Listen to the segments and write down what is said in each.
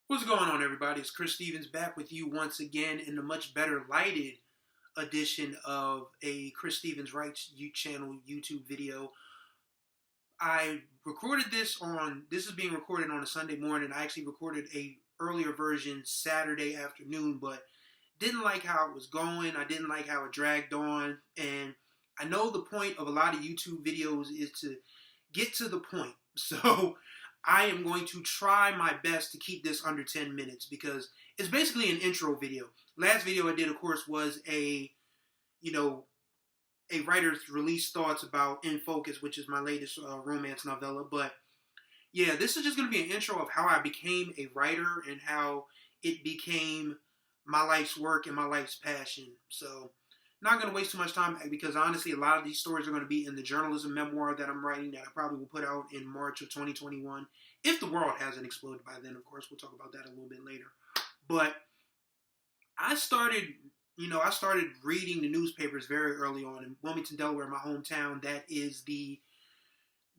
What's going on, everybody? It's Chris Stevens back with you once again in a much better lighted edition of a Chris Stevens Writes channel YouTube video. I recorded this is being recorded on a Sunday morning. I actually recorded a earlier version Saturday afternoon, but didn't like how it was going. I didn't like how it dragged on. And I know the point of a lot of YouTube videos is to get to the point. So I am going to try my best to keep this under 10 minutes because it's basically an intro video. Last video I did, of course, was a writer's release thoughts about In Focus, which is my latest romance novella. But yeah, this is just going to be an intro of how I became a writer and how it became my life's work and my life's passion. So not going to waste too much time because honestly, a lot of these stories are going to be in the journalism memoir that I'm writing that I probably will put out in March of 2021. If the world hasn't exploded by then, of course, we'll talk about that a little bit later. But I started reading the newspapers very early on in Wilmington, Delaware, my hometown. That is the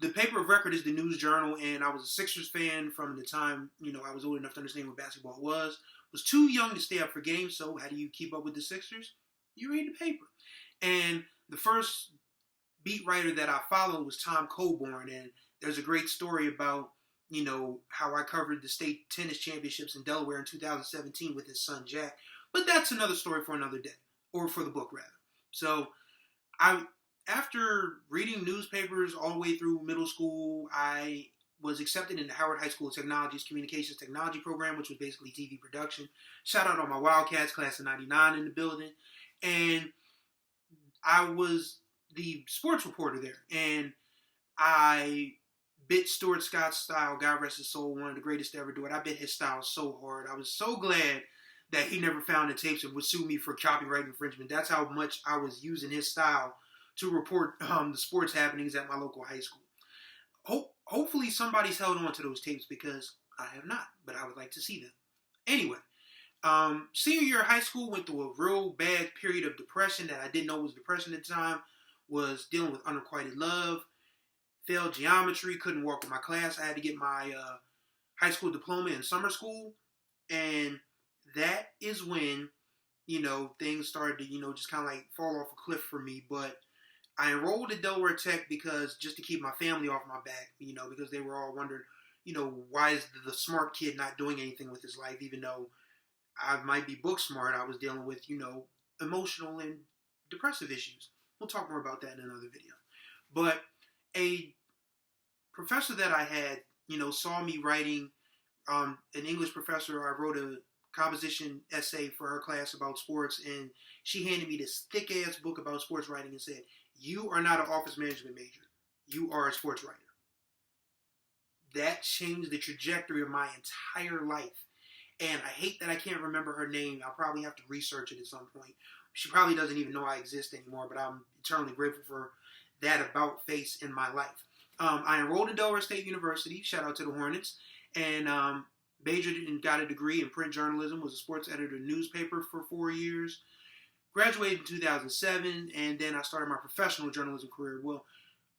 paper of record is the News Journal, and I was a Sixers fan from the time, I was old enough to understand what basketball was. Was too young to stay up for games, so how do you keep up with the Sixers? You read the paper. And the first beat writer that I followed was Tom Coburn, and there's a great story about, how I covered the state tennis championships in Delaware in 2017 with his son Jack. But that's another story for another day, or for the book rather. So after reading newspapers all the way through middle school, I was accepted into Howard High School of Technology's Communications Technology program, which was basically TV production. Shout out on my Wildcats, class of 99 in the building. And I was the sports reporter there. And I bit Stuart Scott's style, God rest his soul, one of the greatest to ever do it. I bit his style so hard. I was so glad that he never found the tapes and would sue me for copyright infringement. That's how much I was using his style to report the sports happenings at my local high school. Hopefully somebody's held on to those tapes because I have not, but I would like to see them. Anyway, senior year of high school, went through a real bad period of depression that I didn't know was depression at the time. Was dealing with unrequited love, failed geometry, couldn't walk with my class. I had to get my high school diploma in summer school, and that is when, things started to, just kind of like fall off a cliff for me. But I enrolled at Delaware Tech just to keep my family off my back, because they were all wondering, why is the smart kid not doing anything with his life, even though I might be book smart. I was dealing with, emotional and depressive issues. We'll talk more about that in another video. But a professor that I had, saw me writing, an English professor. I wrote a composition essay for her class about sports, and she handed me this thick-ass book about sports writing and said, "You are not an office management major. You are a sports writer." That changed the trajectory of my entire life. And I hate that I can't remember her name. I'll probably have to research it at some point. She probably doesn't even know I exist anymore, but I'm eternally grateful for that about face in my life. I enrolled at Delaware State University. Shout out to the Hornets. And majored and got a degree in print journalism. Was a sports editor at a newspaper for 4 years. Graduated in 2007, and then I started my professional journalism career. Well,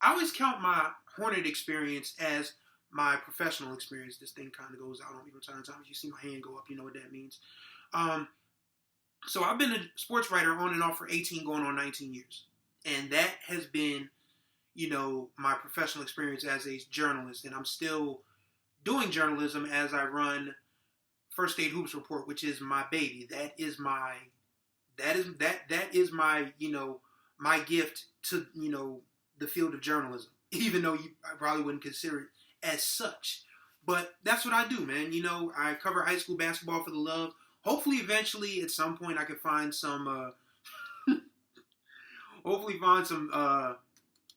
I always count my Hornet experience as my professional experience. This thing kind of goes out on me from time to time. If you see my hand go up, you know what that means. So I've been a sports writer on and off for 18 going on 19 years. And that has been, my professional experience as a journalist. And I'm still doing journalism as I run First Aid Hoops Report, which is my baby. That is my my gift to, the field of journalism. Even though I probably wouldn't consider it as such. But that's what I do, man. I cover high school basketball for the love. Hopefully, eventually, at some point, I can find some,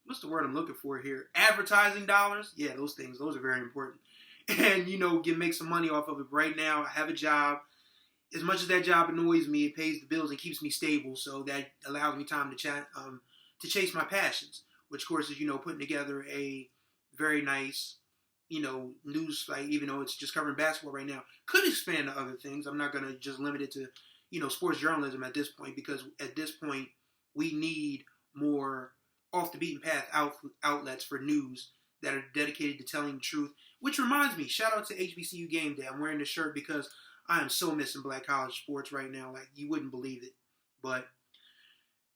what's the word I'm looking for here? Advertising dollars. Yeah, those things. Those are very important. And, make some money off of it. Right now, I have a job. As much as that job annoys me, it pays the bills and keeps me stable. So that allows me time to chase my passions. Which, of course, is, putting together a very nice, news site, even though it's just covering basketball right now. Could expand to other things. I'm not going to just limit it to, sports journalism at this point, because at this point, we need more off the beaten path outlets for news that are dedicated to telling the truth. Which reminds me, shout out to HBCU Game Day. I'm wearing this shirt because I am so missing black college sports right now. Like, you wouldn't believe it. But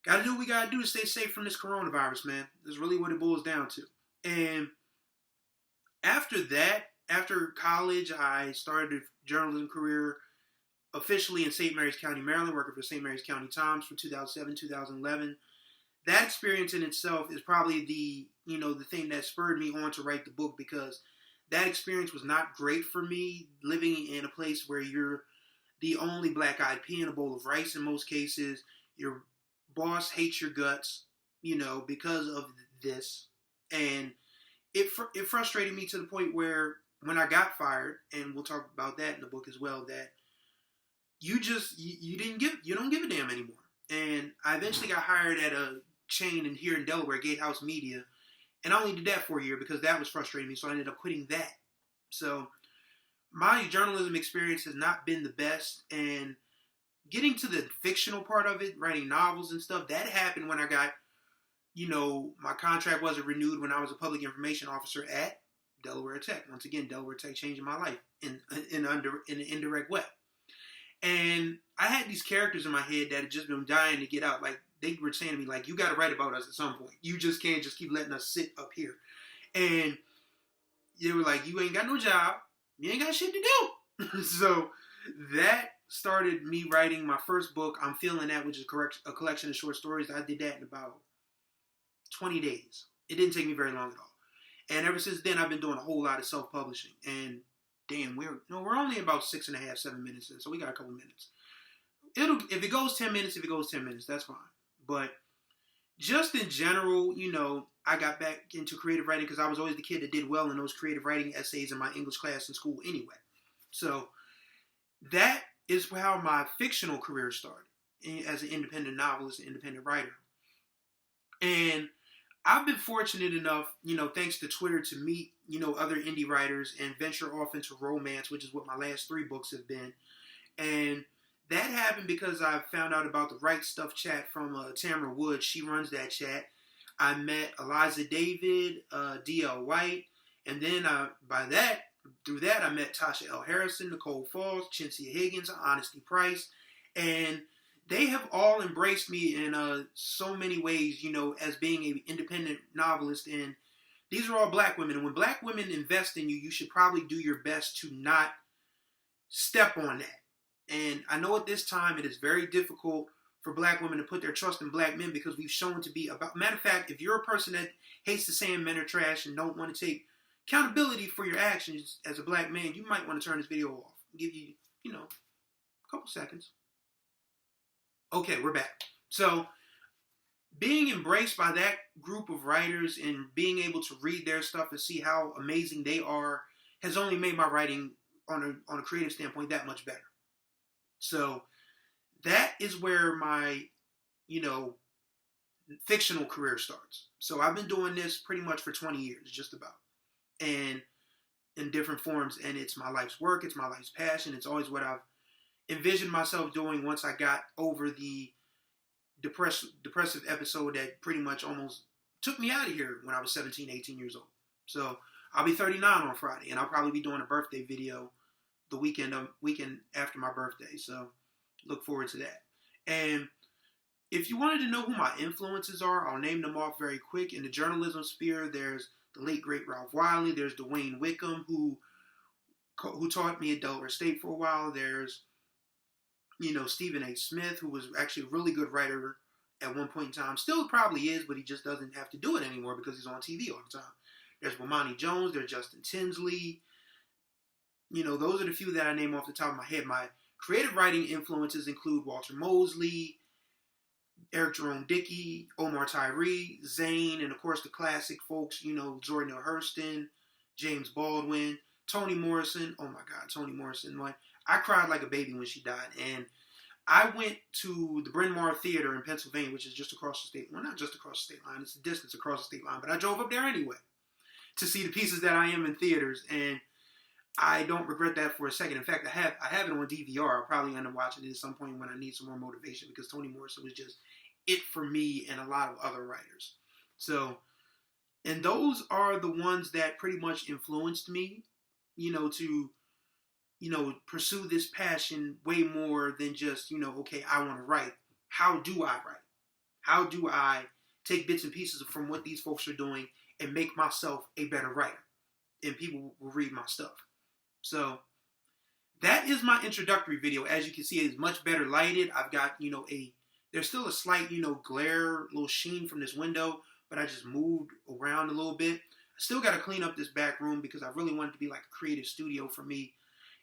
gotta do what we gotta do to stay safe from this coronavirus, man. That's really what it boils down to. And after that, after college, I started a journalism career officially in St. Mary's County, Maryland, working for St. Mary's County Times from 2007, 2011. That experience in itself is probably the thing that spurred me on to write the book, because that experience was not great for me, living in a place where you're the only black-eyed pea in a bowl of rice in most cases. Your boss hates your guts, because of this. And it frustrated me to the point where when I got fired, and we'll talk about that in the book as well, that you don't give a damn anymore. And I eventually got hired at a chain here in Delaware, Gatehouse Media, and I only did that for a year because that was frustrating me, so I ended up quitting that. So my journalism experience has not been the best, and getting to the fictional part of it, writing novels and stuff, that happened when I got, my contract wasn't renewed when I was a public information officer at Delaware Tech. Once again, Delaware Tech changing my life in an indirect way. And I had these characters in my head that had just been dying to get out. Like, they were saying to me, like, you got to write about us at some point. You just can't just keep letting us sit up here. And they were like, you ain't got no job. You ain't got shit to do. So that started me writing my first book, I'm Feeling That, which is a collection of short stories. I did that in about 20 days. It didn't take me very long at all. And ever since then, I've been doing a whole lot of self-publishing. And damn, we're only about 6.5, 7 minutes in, so we got a couple minutes. If it goes 10 minutes, that's fine. But just in general, I got back into creative writing because I was always the kid that did well in those creative writing essays in my English class in school anyway. So that is how my fictional career started as an independent novelist, an independent writer. And I've been fortunate enough, thanks to Twitter, to meet, other indie writers and venture off into romance, which is what my last 3 books have been. And that happened because I found out about the Right Stuff chat from Tamara Wood. She runs that chat. I met Eliza David, D.L. White, and then through that, I met Tasha L. Harrison, Nicole Falls, Chintzia Higgins, Honesty Price, and they have all embraced me in so many ways, as being an independent novelist. And these are all black women. And when black women invest in you, you should probably do your best to not step on that. And I know at this time it is very difficult for black women to put their trust in black men because we've shown to be about. Matter of fact, if you're a person that hates the saying men are trash and don't want to take accountability for your actions as a black man, you might want to turn this video off. I'll give you, a couple seconds. Okay, we're back. So, being embraced by that group of writers and being able to read their stuff and see how amazing they are has only made my writing on a creative standpoint that much better. So, that is where my, fictional career starts. So, I've been doing this pretty much for 20 years, just about. And in different forms. And it's my life's work. It's my life's passion. It's always what I've envisioned myself doing once I got over the depressive episode that pretty much almost took me out of here when I was 17, 18 years old. So I'll be 39 on Friday, and I'll probably be doing a birthday video the weekend after my birthday. So look forward to that. And if you wanted to know who my influences are, I'll name them off very quick. In the journalism sphere, there's the late, great Ralph Wiley. There's Dwayne Wickham, who taught me at Delaware State for a while. There's Stephen A. Smith, who was actually a really good writer at one point in time. Still probably is, but he just doesn't have to do it anymore because he's on TV all the time. There's Wamani Jones. There's Justin Tinsley. Those are the few that I name off the top of my head. My creative writing influences include Walter Mosley, Eric Jerome Dickey, Omar Tyree, Zane, and of course the classic folks, Zora Neale Hurston, James Baldwin, Toni Morrison. Oh my God, Toni Morrison. I cried like a baby when she died. And I went to the Bryn Mawr Theater in Pennsylvania, which is just across the state. Well, not just across the state line. It's a distance across the state line. But I drove up there anyway to see the pieces that I am in theaters. And I don't regret that for a second. In fact, I have it on DVR. I'll probably end up watching it at some point when I need some more motivation because Toni Morrison was just it for me and a lot of other writers. So, and those are the ones that pretty much influenced me. to, pursue this passion way more than just, okay, I want to write. How do I write? How do I take bits and pieces from what these folks are doing and make myself a better writer? And people will read my stuff. So that is my introductory video. As you can see, it's much better lighted. I've got, there's still a slight, glare, little sheen from this window, but I just moved around a little bit. I still got to clean up this back room because I really want it to be like a creative studio for me.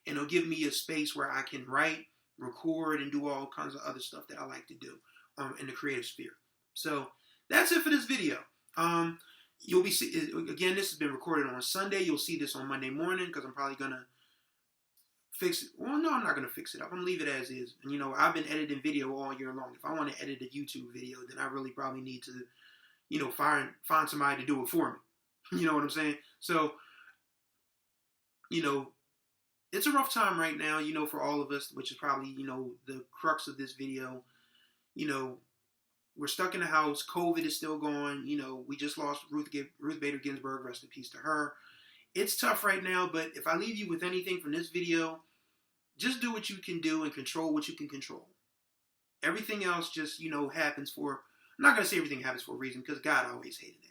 And it'll give me a space where I can write, record, and do all kinds of other stuff that I like to do in the creative sphere. So that's it for this video. You'll be again, this has been recorded on Sunday. You'll see this on Monday morning because I'm probably gonna fix it. Well, no, I'm not gonna fix it up. I'm gonna leave it as is. And I've been editing video all year long. If I want to edit a YouTube video, then I really probably need to, find somebody to do it for me. You know what I'm saying? So, it's a rough time right now, for all of us, which is probably, the crux of this video. We're stuck in the house. COVID is still going. We just lost Ruth Bader Ginsburg. Rest in peace to her. It's tough right now, but if I leave you with anything from this video, just do what you can do and control what you can control. Everything else just, happens for, I'm not going to say everything happens for a reason because God always hated it.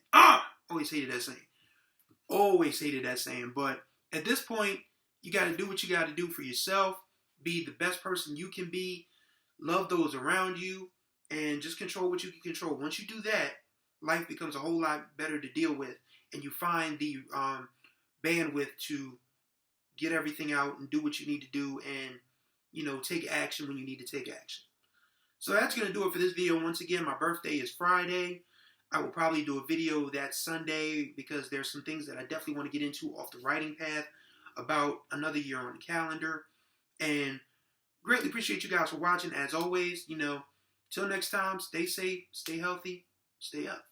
Always hated that saying. Always hated that saying. But at this point, you got to do what you got to do for yourself. Be the best person you can be. Love those around you. And just control what you can control. Once you do that, life becomes a whole lot better to deal with. And you find the bandwidth to get everything out and do what you need to do. And, take action when you need to take action. So that's going to do it for this video. Once again, my birthday is Friday. I will probably do a video that Sunday because there's some things that I definitely want to get into off the writing path about another year on the calendar. And greatly appreciate you guys for watching. As always, till next time, stay safe, stay healthy, stay up.